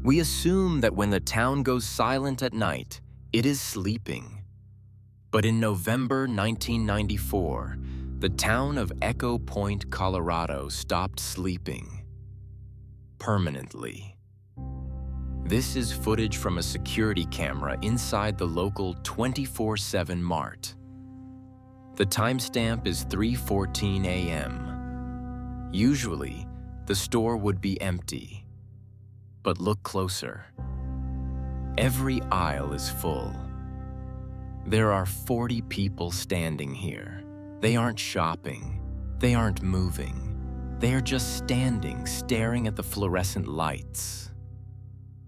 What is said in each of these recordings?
We assume that when the town goes silent at night, it is sleeping. But in November 1994, the town of Echo Point, Colorado stopped sleeping. Permanently. This is footage from a security camera inside the local 24/7 mart. The timestamp is 3:14 a.m. Usually, the store would be empty. But look closer. Every aisle is full. There are 40 people standing here. They aren't shopping. They aren't moving. They are just standing, staring at the fluorescent lights.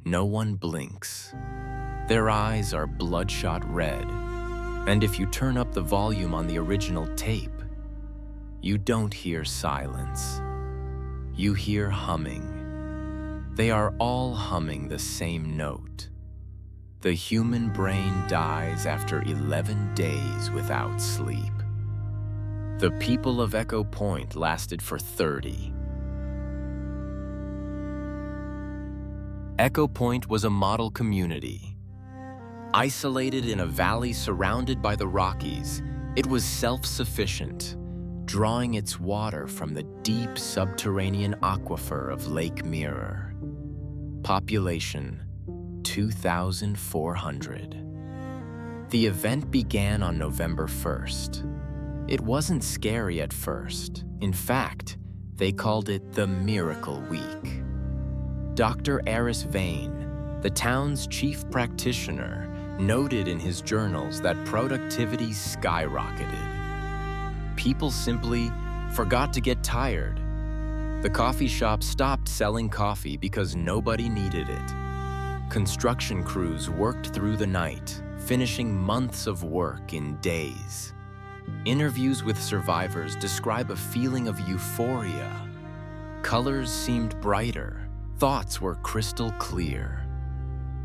No one blinks. Their eyes are bloodshot red. And if you turn up the volume on the original tape, you don't hear silence. You hear humming. They are all humming the same note. The human brain dies after 11 days without sleep. The people of Echo Point lasted for 30. Echo Point was a model community. Isolated in a valley surrounded by the Rockies, it was self-sufficient, drawing its water from the deep subterranean aquifer of Lake Mirror. Population 2,400. The event began on November 1st. It wasn't scary at first. In fact, they called it the Miracle Week. Dr. Eris Vane, the town's chief practitioner, noted in his journals that productivity skyrocketed. People simply forgot to get tired. The coffee shop stopped selling coffee because nobody needed it. Construction crews worked through the night, finishing months of work in days. Interviews with survivors describe a feeling of euphoria. Colors seemed brighter, thoughts were crystal clear.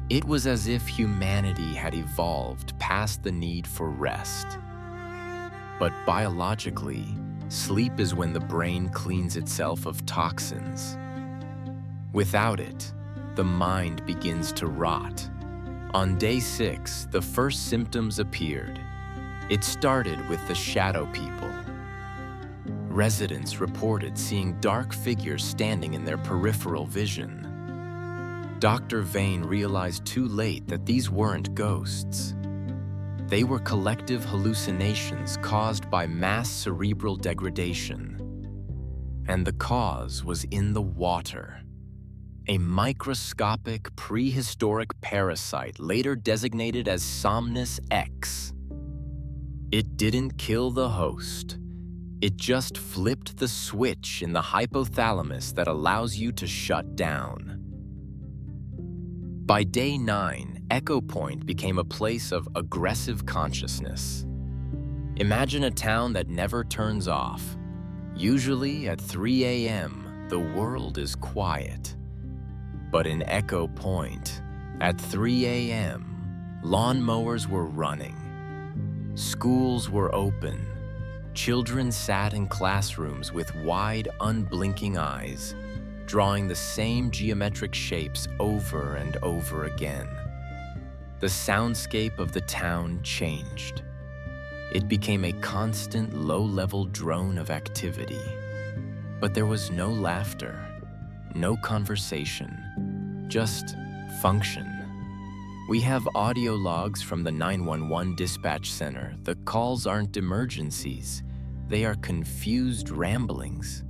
It was as if humanity had evolved past the need for rest. But biologically, sleep is when the brain cleans itself of toxins. Without it, the mind begins to rot. On day 6, the first symptoms appeared. It started with the shadow people. Residents reported seeing dark figures standing in their peripheral vision. Dr. Vane realized too late that these weren't ghosts. They were collective hallucinations caused by mass cerebral degradation. And the cause was in the water. A microscopic prehistoric parasite later designated as Somnus X. It didn't kill the host. It just flipped the switch in the hypothalamus that allows you to shut down. By day 9, Echo Point became a place of aggressive consciousness. Imagine a town that never turns off. Usually at 3 a.m., the world is quiet. But in Echo Point, at 3 a.m., lawnmowers were running. Schools were open. Children sat in classrooms with wide, unblinking eyes, drawing the same geometric shapes over and over again. The soundscape of the town changed. It became a constant, low-level drone of activity. But there was no laughter, no conversation, just function. We have audio logs from the 911 dispatch center. The calls aren't emergencies. They are confused ramblings.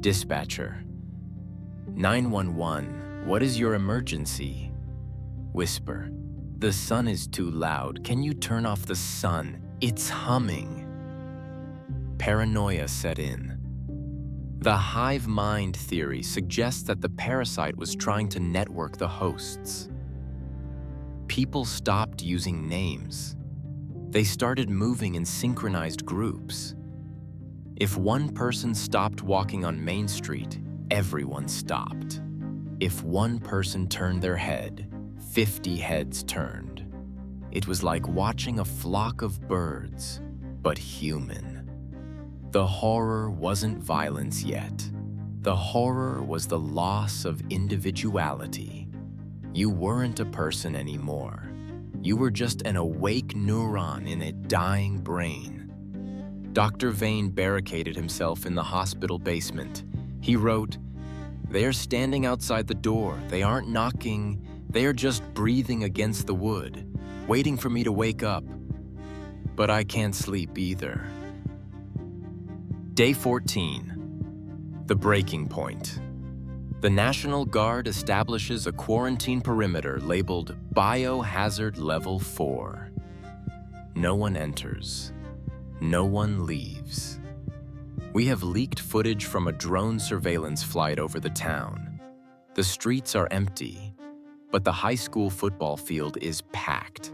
Dispatcher: 911, what is your emergency? Whisper: the sun is too loud. Can you turn off the sun? It's humming. Paranoia set in. The hive-mind theory suggests that the parasite was trying to network the hosts. People stopped using names. They started moving in synchronized groups. If one person stopped walking on Main Street, everyone stopped. If one person turned their head, 50 heads turned. It was like watching a flock of birds, but human. The horror wasn't violence yet. The horror was the loss of individuality. You weren't a person anymore. You were just an awake neuron in a dying brain. Dr. Vane barricaded himself in the hospital basement. He wrote, "They are standing outside the door. They aren't knocking. They are just breathing against the wood, waiting for me to wake up. But I can't sleep either." Day 14. The breaking point. The National Guard establishes a quarantine perimeter labeled Biohazard Level 4. No one enters. No one leaves. We have leaked footage from a drone surveillance flight over the town. The streets are empty, but the high school football field is packed.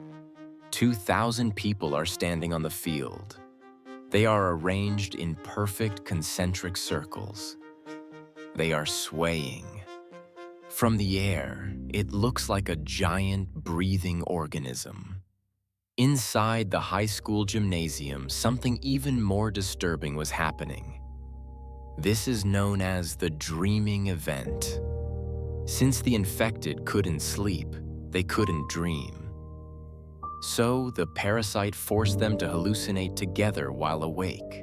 2,000 people are standing on the field. They are arranged in perfect concentric circles. They are swaying. From the air, it looks like a giant breathing organism. Inside the high school gymnasium, something even more disturbing was happening. This is known as the dreaming event. Since the infected couldn't sleep, they couldn't dream. So the parasite forced them to hallucinate together while awake.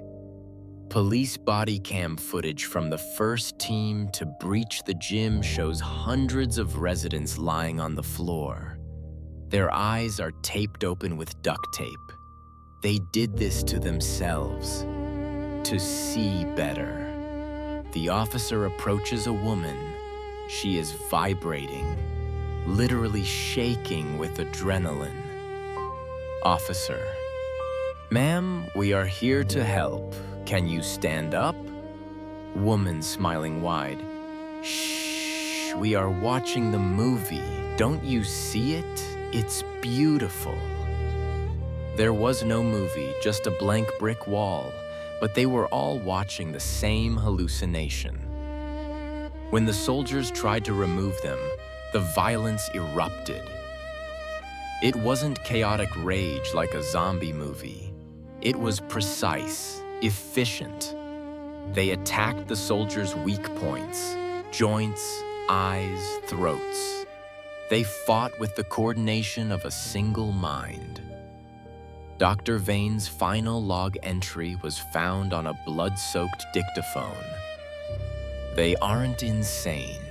Police body cam footage from the first team to breach the gym shows hundreds of residents lying on the floor. Their eyes are taped open with duct tape. They did this to themselves, to see better. The officer approaches a woman. She is vibrating, literally shaking with adrenaline. Officer, "Ma'am, we are here to help. Can you stand up?" Woman smiling wide. "Shh, we are watching the movie. Don't you see it? It's beautiful." There was no movie, just a blank brick wall, but they were all watching the same hallucination. When the soldiers tried to remove them, the violence erupted. It wasn't chaotic rage like a zombie movie. It was precise, efficient. They attacked the soldiers' weak points, joints, eyes, throats. They fought with the coordination of a single mind. Dr. Vane's final log entry was found on a blood-soaked dictaphone. They aren't insane.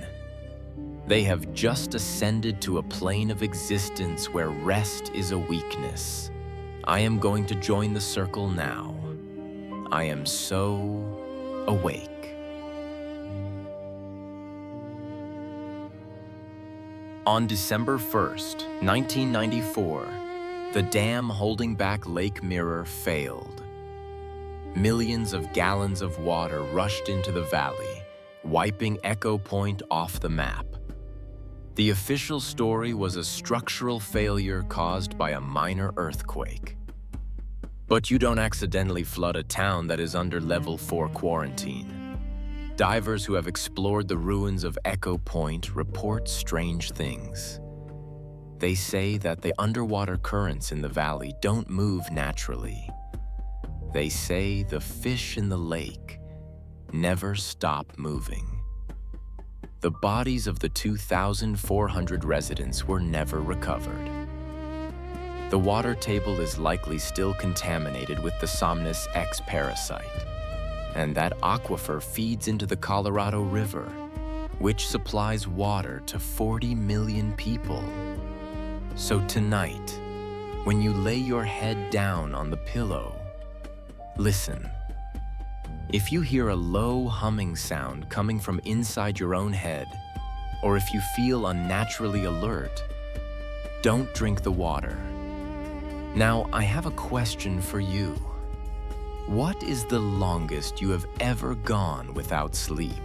They have just ascended to a plane of existence where rest is a weakness. I am going to join the circle now. I am so awake. On December 1st, 1994, the dam holding back Lake Mirror failed. Millions of gallons of water rushed into the valley, wiping Echo Point off the map. The official story was a structural failure caused by a minor earthquake. But you don't accidentally flood a town that is under level 4 quarantine. Divers who have explored the ruins of Echo Point report strange things. They say that the underwater currents in the valley don't move naturally. They say the fish in the lake never stop moving. The bodies of the 2,400 residents were never recovered. The water table is likely still contaminated with the Somnus X parasite, and that aquifer feeds into the Colorado River, which supplies water to 40 million people. So tonight, when you lay your head down on the pillow, listen. If you hear a low humming sound coming from inside your own head, or if you feel unnaturally alert, don't drink the water. Now, I have a question for you. What is the longest you have ever gone without sleep?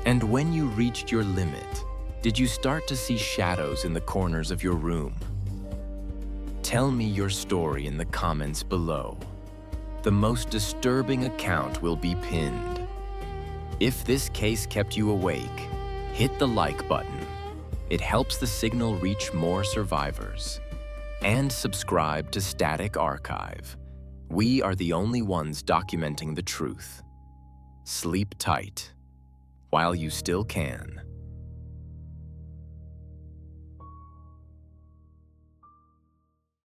And when you reached your limit, did you start to see shadows in the corners of your room? Tell me your story in the comments below. The most disturbing account will be pinned. If this case kept you awake, hit the like button. It helps the signal reach more survivors. And subscribe to Static Archive. We are the only ones documenting the truth. Sleep tight. while you still can.